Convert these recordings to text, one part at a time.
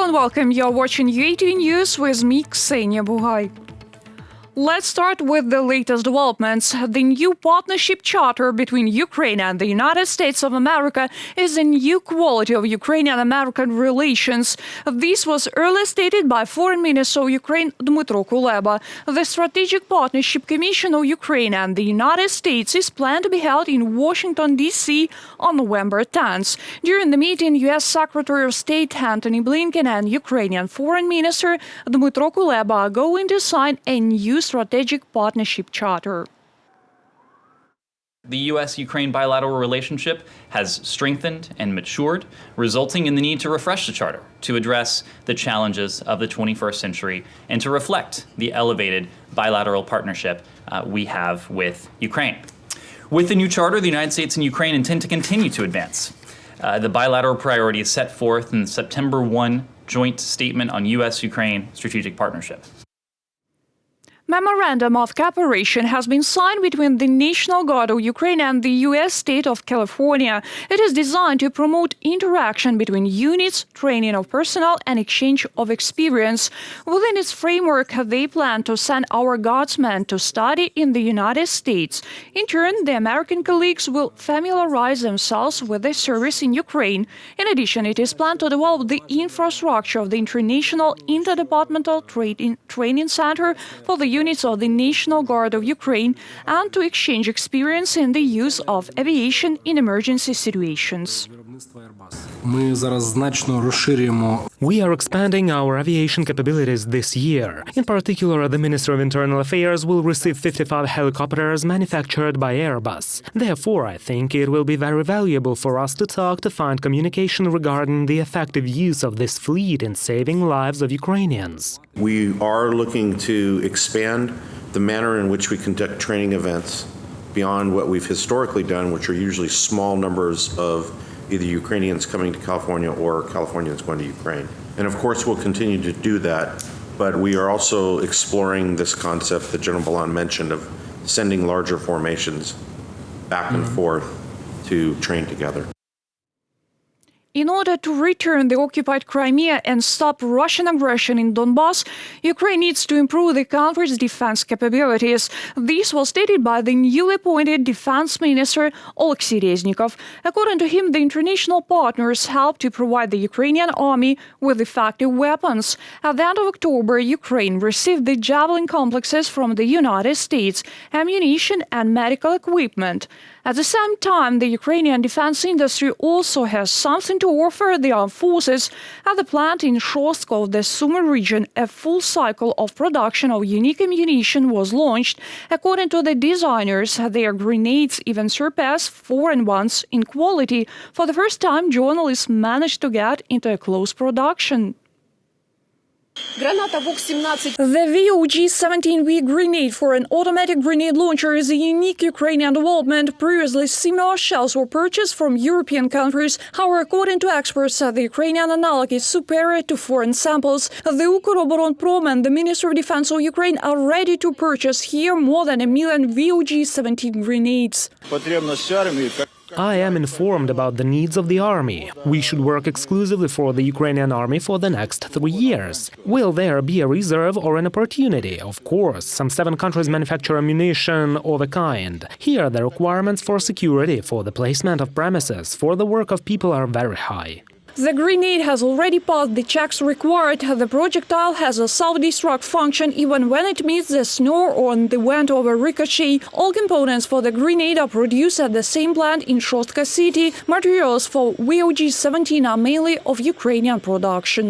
and welcome. You're watching UATV News with me, Ksenia Bugay. Let's start with the latest developments. The new partnership charter between Ukraine and the United States of America is a new quality of Ukrainian-American relations. This was earlier stated by Foreign Minister of Ukraine Dmytro Kuleba. The Strategic Partnership Commission of Ukraine and the United States is planned to be held in Washington, D.C. on November 10th. During the meeting, U.S. Secretary of State Antony Blinken and Ukrainian Foreign Minister Dmytro Kuleba are going to sign a new strategic partnership charter. The U.S.-Ukraine bilateral relationship has strengthened and matured, resulting in the need to refresh the charter to address the challenges of the 21st century and to reflect the elevated bilateral partnership we have with Ukraine. With the new charter, the United States and Ukraine intend to continue to advance the bilateral priorities set forth in the September 1 joint statement on U.S.-Ukraine strategic partnership. Memorandum of cooperation has been signed between the National Guard of Ukraine and the U.S. state of California. It is designed to promote interaction between units, training of personnel, and exchange of experience. Within its framework, they plan to send our guardsmen to study in the United States. In turn, the American colleagues will familiarize themselves with the service in Ukraine. In addition, it is planned to develop the infrastructure of the International Interdepartmental Training Center for the units of the National Guard of Ukraine and to exchange experience in the use of aviation in emergency situations. We are expanding our aviation capabilities this year. In particular, the Ministry of Internal Affairs will receive 55 helicopters manufactured by Airbus. Therefore, I think it will be very valuable for us to find communication regarding the effective use of this fleet in saving lives of Ukrainians. We are looking to expand the manner in which we conduct training events beyond what we've historically done, which are usually small numbers of either Ukrainians coming to California or Californians going to Ukraine. And of course, we'll continue to do that, but we are also exploring this concept that General Balan mentioned of sending larger formations back and forth to train together. In order to return the occupied Crimea and stop Russian aggression in Donbass, Ukraine needs to improve the country's defense capabilities. This was stated by the newly appointed Defense Minister Oleksiy Reznikov. According to him, the international partners helped to provide the Ukrainian army with effective weapons. At the end of October, Ukraine received the Javelin complexes from the United States, ammunition and medical equipment. At the same time, the Ukrainian defense industry also has something to offer the armed forces. At the plant in Shostka of the Sumy region, a full cycle of production of unique ammunition was launched. According to the designers, their grenades even surpass foreign ones in quality. For the first time, journalists managed to get into a close production. The VOG-17V grenade for an automatic grenade launcher is a unique Ukrainian development. Previously, similar shells were purchased from European countries. However, according to experts, the Ukrainian analog is superior to foreign samples. The Ukroboronprom and the Ministry of Defense of Ukraine are ready to purchase here more than 1 million VOG-17 grenades. I am informed about the needs of the army. We should work exclusively for the Ukrainian army for the next 3 years. Will there be a reserve or an opportunity? Of course, some 7 countries manufacture ammunition of a kind. Here, the requirements for security, for the placement of premises, for the work of people are very high. The grenade has already passed the checks required. The projectile has a self-destruct function even when it meets the snow or on the vent of a ricochet. All components for the grenade are produced at the same plant in Shostka city. Materials for VOG-17 are mainly of Ukrainian production.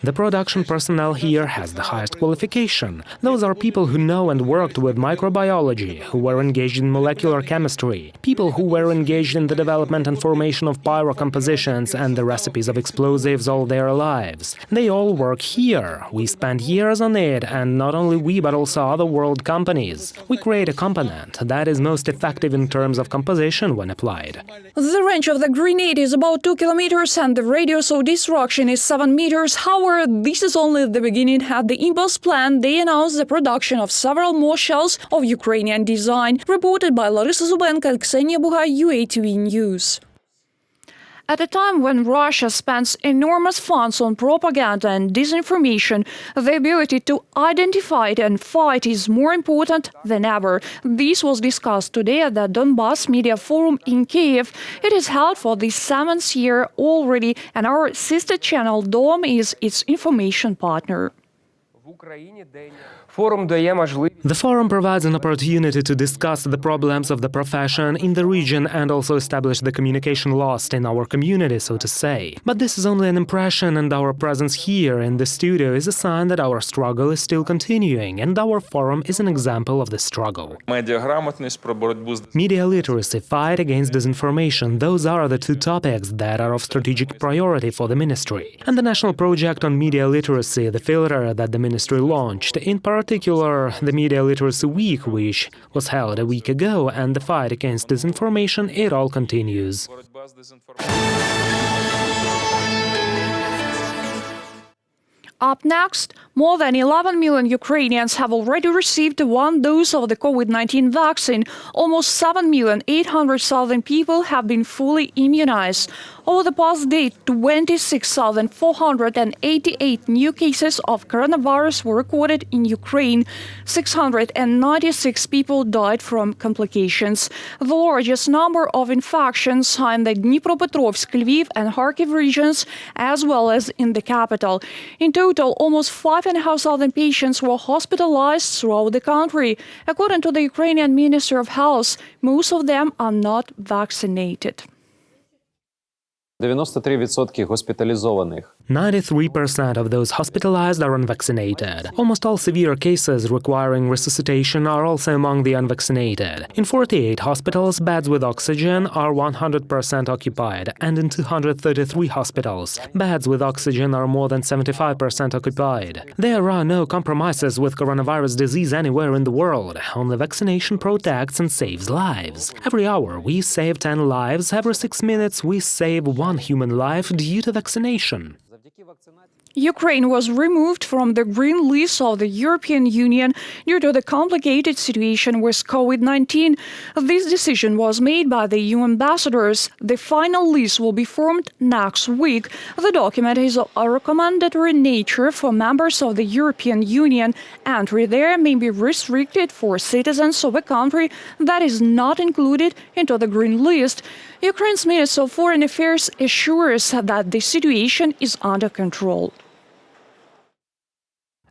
The production personnel here has the highest qualification. Those are people who know and worked with microbiology, who were engaged in molecular chemistry, people who were engaged in the development and formation of pyrocompositions and the recipes of explosives all their lives. They all work here. We spend years on it, and not only we but also other world companies. We create a component that is most effective in terms of composition when applied. The range of the grenade is about 2 kilometers and the radius of destruction is 7 meters. However, this is only the beginning. At the Impulse plant, they announced the production of several more shells of Ukrainian design. Reported by Larisa Zubenko and Ksenia Bugay, UATV News. At a time when Russia spends enormous funds on propaganda and disinformation, the ability to identify it and fight is more important than ever. This was discussed today at the Donbas Media Forum in Kyiv. It is held for the 7th year already, and our sister channel Dom is its information partner. The forum provides an opportunity to discuss the problems of the profession in the region and also establish the communication lost in our community, so to say. But this is only an impression, and our presence here in the studio is a sign that our struggle is still continuing, and our forum is an example of the struggle. Media literacy, fight against disinformation, those are the two topics that are of strategic priority for the ministry. And the national project on media literacy, the filter that the ministry launched, in particular the Media Literacy Week, which was held a week ago, and the fight against disinformation, it all continues. Up next, more than 11 million Ukrainians have already received one dose of the COVID-19 vaccine. Almost 7,800,000 people have been fully immunized. Over the past day, 26,488 new cases of coronavirus were recorded in Ukraine. 696 people died from complications. The largest number of infections are in the Dnipropetrovsk, Lviv and Kharkiv regions, as well as in the capital. In total, almost 5,500 patients were hospitalized throughout the country. According to the Ukrainian Ministry of Health, most of them are not vaccinated. 93% госпіталізованих. 93% of those hospitalized are unvaccinated. Almost all severe cases requiring resuscitation are also among the unvaccinated. In 48 hospitals, beds with oxygen are 100% occupied, and in 233 hospitals, beds with oxygen are more than 75% occupied. There are no compromises with coronavirus disease anywhere in the world. Only vaccination protects and saves lives. Every hour we save 10 lives, every 6 minutes we save one human life due to vaccination. Ukraine was removed from the green list of the European Union due to the complicated situation with COVID-19. This decision was made by the EU ambassadors. The final list will be formed next week. The document is of a recommendatory nature for members of the European Union. Entry there may be restricted for citizens of a country that is not included into the green list. Ukraine's Minister of Foreign Affairs assures that the situation is under control.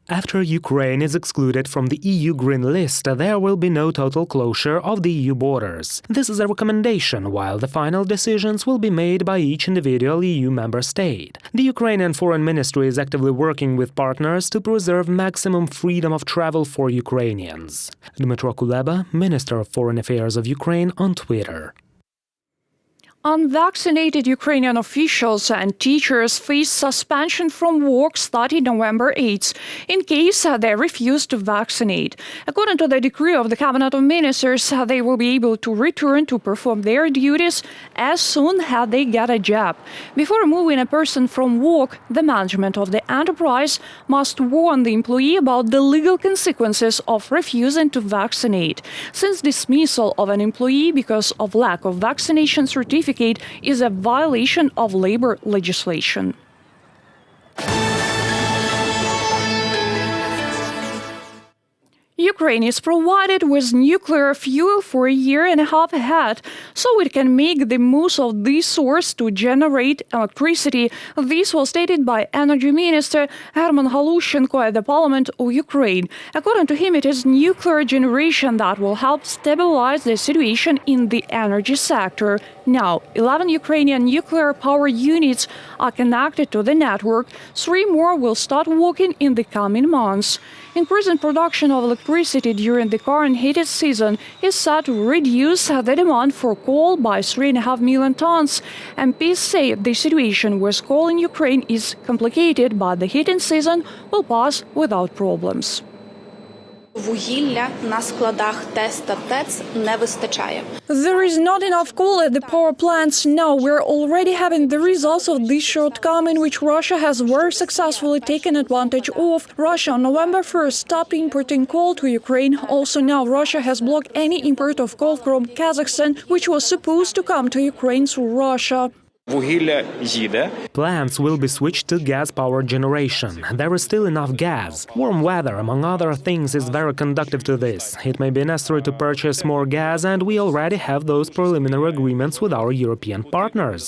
After Ukraine is excluded from the EU Green List, there will be no total closure of the EU borders. This is a recommendation, while the final decisions will be made by each individual EU member state. The Ukrainian Foreign Ministry is actively working with partners to preserve maximum freedom of travel for Ukrainians. Dmytro Kuleba, Minister of Foreign Affairs of Ukraine, on Twitter. Unvaccinated Ukrainian officials and teachers face suspension from work starting November 8th in case they refuse to vaccinate. According to the decree of the Cabinet of Ministers, they will be able to return to perform their duties as soon as they get a jab. Before removing a person from work, the management of the enterprise must warn the employee about the legal consequences of refusing to vaccinate. Since dismissal of an employee because of lack of vaccination certificate is a violation of labor legislation. Ukraine is provided with nuclear fuel for a year and a half ahead, so it can make the most of this source to generate electricity. This was stated by Energy Minister Herman Galushchenko at the Parliament of Ukraine. According to him, it is nuclear generation that will help stabilize the situation in the energy sector. Now, 11 Ukrainian nuclear power units are connected to the network. 3 more will start working in the coming months. Increasing production of electricity during the current heated season is set to reduce the demand for coal by 3.5 million tons. MPs say the situation with coal in Ukraine is complicated, but the heating season will pass without problems. Вугілля на складах ТЕС та ТЕЦ не вистачає. There is not enough coal at the power plants now. We're already having the results of this shortcoming, which Russia has very successfully taken advantage of. Russia on November 1st stopped importing coal to Ukraine. Also now Russia has blocked any import of coal from Kazakhstan, which was supposed to come to Ukraine through Russia. Вугілля їде. Plants will be switched to gas-power generation. There is still enough gas. Warm weather, among other things, is very conducive to this. It may be necessary to purchase more gas, and we already have those preliminary agreements with our European partners.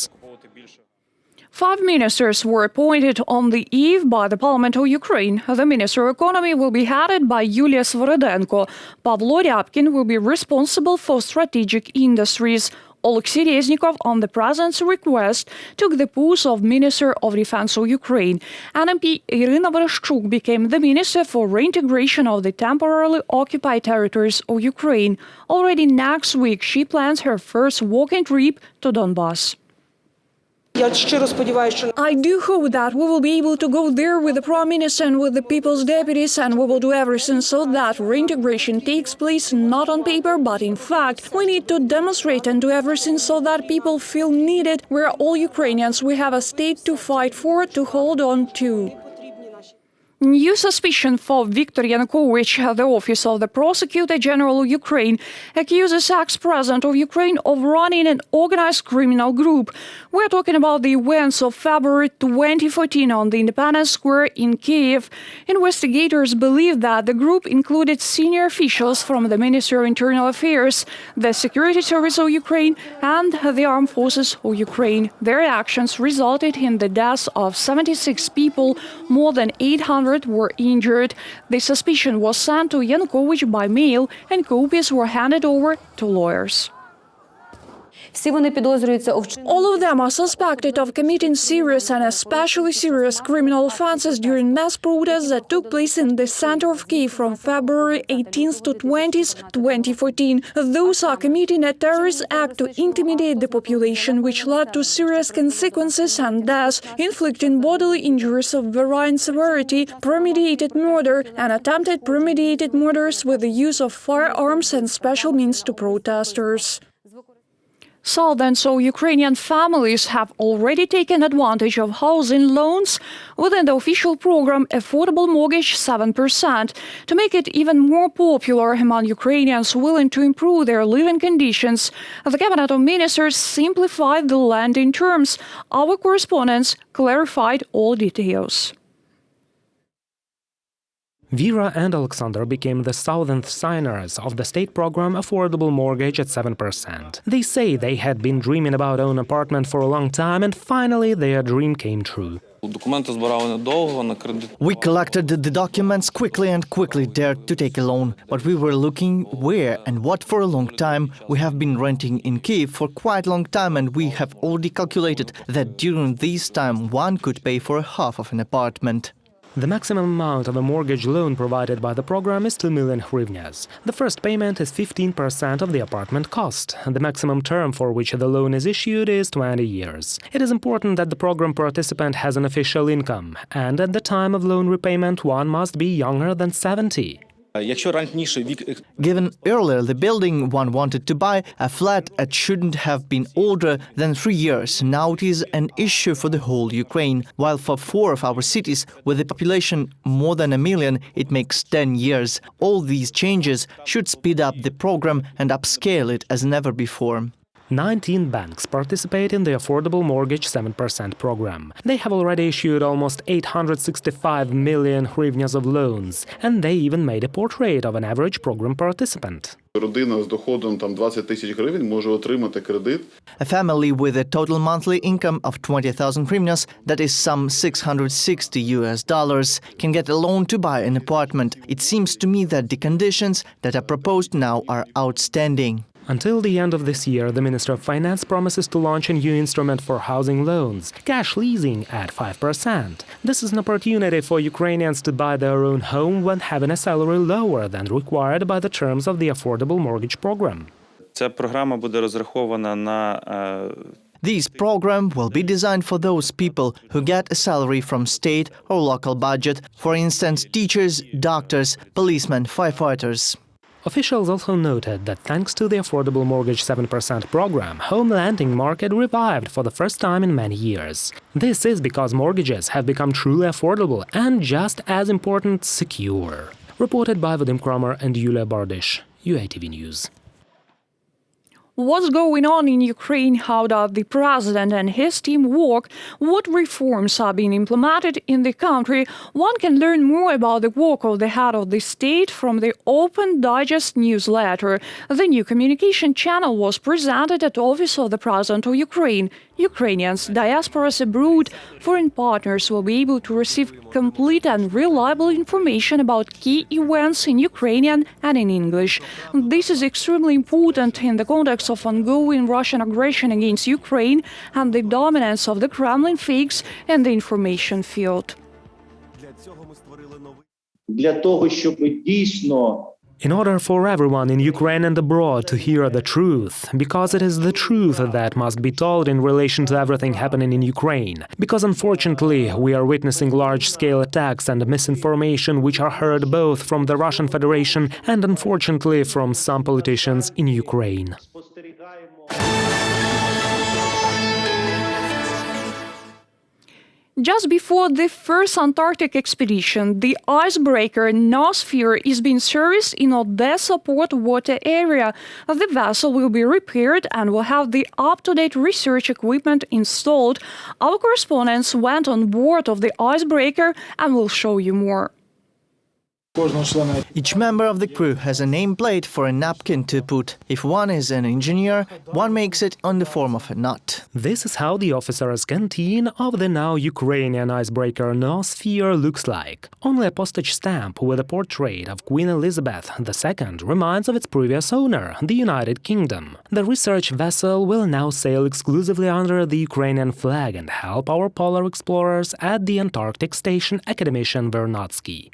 5 ministers were appointed on the eve by the Parliament of Ukraine. The Minister of Economy will be headed by Yulia Sviridenko. Pavlo Ryabkin will be responsible for strategic industries. Oleksiy Reznikov, on the President's request, took the post of Minister of Defense of Ukraine. NMP Irina Vereshchuk became the Minister for Reintegration of the temporarily occupied territories of Ukraine. Already next week, she plans her first walking trip to Donbass. I do hope that we will be able to go there with the Prime Minister and with the People's Deputies, and we will do everything so that reintegration takes place not on paper but in fact. We need to demonstrate and do everything so that people feel needed. We're all Ukrainians. We have a state to fight for, to hold on to. New suspicion for Viktor Yanukovych. The Office of the Prosecutor General of Ukraine accuses ex-president of Ukraine of running an organized criminal group. We're talking about the events of February 2014 on the Independence Square in Kyiv. Investigators believe that the group included senior officials from the Ministry of Internal Affairs, the Security Service of Ukraine, and the Armed Forces of Ukraine. Their actions resulted in the deaths of 76 people, more than 800 were injured. The suspicion was sent to Yanukovych by mail, and copies were handed over to lawyers. All of them are suspected of committing serious and especially serious criminal offenses during mass protests that took place in the center of Kyiv from February 18th to 20th, 2014. Those are committing a terrorist act to intimidate the population, which led to serious consequences and deaths, inflicting bodily injuries of varying severity, premeditated murder, and attempted premeditated murders with the use of firearms and special means to protesters. Thousands of Ukrainian families have already taken advantage of housing loans within the official program Affordable Mortgage 7%. To make it even more popular among Ukrainians willing to improve their living conditions, the Cabinet of Ministers simplified the lending terms. Our correspondents clarified all details. Vera and Alexander became the 1,000th signers of the state program Affordable Mortgage at 7%. They say they had been dreaming about own apartment for a long time, and finally their dream came true. We collected the documents quickly and quickly dared to take a loan, but we were looking where and what for a long time. We have been renting in Kyiv for quite a long time, and we have already calculated that during this time one could pay for half of an apartment. The maximum amount of a mortgage loan provided by the program is 2 million hryvnias. The first payment is 15% of the apartment cost. The maximum term for which the loan is issued is 20 years. It is important that the program participant has an official income, and at the time of loan repayment one must be younger than 70. Given earlier the building one wanted to buy, a flat, it shouldn't have been older than 3 years. Now it is an issue for the whole Ukraine, while for 4 of our cities, with a population more than 1 million, it makes 10 years. All these changes should speed up the program and upscale it as never before. 19 banks participate in the Affordable Mortgage 7% program. They have already issued almost 865 million hryvnias of loans, and they even made a portrait of an average program participant. Родина з доходом 20 тисяч гривень може отримати кредит. A family with a total monthly income of 20,000 hryvnias, that is some $660, can get a loan to buy an apartment. It seems to me that the conditions that are proposed now are outstanding. Until the end of this year, the Minister of Finance promises to launch a new instrument for housing loans, cash leasing at 5%. This is an opportunity for Ukrainians to buy their own home when having a salary lower than required by the terms of the Affordable Mortgage Program. Ця програма буде розрахована на This program will be designed for those people who get a salary from state or local budget, for instance, teachers, doctors, policemen, firefighters. Officials also noted that thanks to the Affordable Mortgage 7% program, home lending market revived for the first time in many years. This is because mortgages have become truly affordable and, just as important, secure. Reported by Vadim Kramer and Yulia Bardish, UATV News. What's going on in Ukraine? How does the president and his team work? What reforms are being implemented in the country? One can learn more about the work of the head of the state from the Open Digest newsletter. The new communication channel was presented at the office of the President of Ukraine. Ukrainians, diasporas abroad, foreign partners will be able to receive complete and reliable information about key events in Ukrainian and in English. This is extremely important in the context of ongoing Russian aggression against Ukraine and the dominance of the Kremlin fakes in the information field. Для того, щоб дійсно In order for everyone in Ukraine and abroad to hear the truth, because it is the truth that must be told in relation to everything happening in Ukraine. Because unfortunately, we are witnessing large-scale attacks and misinformation which are heard both from the Russian Federation and unfortunately from some politicians in Ukraine. Just before the first Antarctic expedition, the icebreaker Noosphere is being serviced in Odessa port water area. The vessel will be repaired and will have the up-to-date research equipment installed. Our correspondents went on board of the icebreaker and will show you more. Each member of the crew has a nameplate for a napkin to put. If one is an engineer, one makes it on the form of a knot. This is how the officer's canteen of the now Ukrainian icebreaker Noosphere looks like. Only a postage stamp with a portrait of Queen Elizabeth II reminds of its previous owner, the United Kingdom. The research vessel will now sail exclusively under the Ukrainian flag and help our polar explorers at the Antarctic station Academician Vernadsky.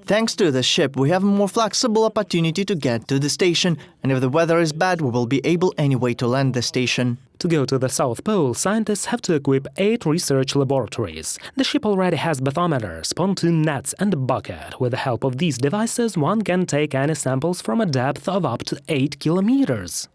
Thanks to the ship, we have a more flexible opportunity to get to the station, and if the weather is bad, we will be able anyway to land the station. To go to the South Pole, scientists have to equip 8 research laboratories. The ship already has bathymeters, pontoon nets and a bucket. With the help of these devices, one can take any samples from a depth of up to 8 kilometers.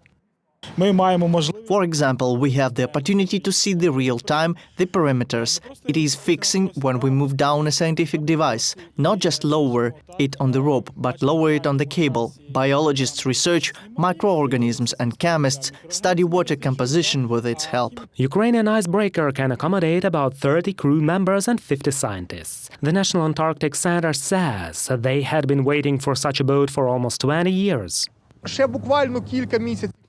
For example, we have the opportunity to see the real time, the perimeters. It is fixing when we move down a scientific device, not just lower it on the rope, but lower it on the cable. Biologists research microorganisms and chemists study water composition with its help. Ukrainian icebreaker can accommodate about 30 crew members and 50 scientists. The National Antarctic Center says they had been waiting for such a boat for almost 20 years.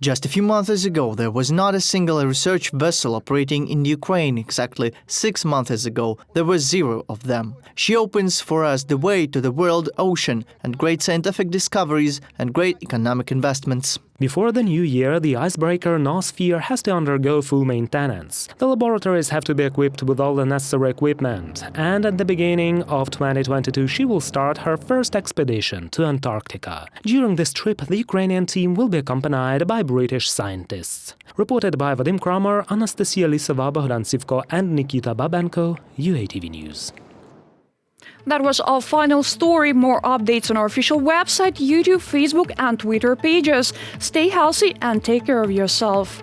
Just a few months ago, there was not a single research vessel operating in Ukraine. Exactly 6 months ago, there were 0 of them. She opens for us the way to the world ocean and great scientific discoveries and great economic investments. Before the new year, the icebreaker Noosphere has to undergo full maintenance. The laboratories have to be equipped with all the necessary equipment, and at the beginning of 2022 she will start her first expedition to Antarctica. During this trip, the Ukrainian team will be accompanied by British scientists. Reported by Vadim Kramer, Anastasia Lisova, Bogdan Sivko and Nikita Babenko, UATV News. That was our final story. More updates on our official website, YouTube, Facebook and Twitter pages. Stay healthy and take care of yourself.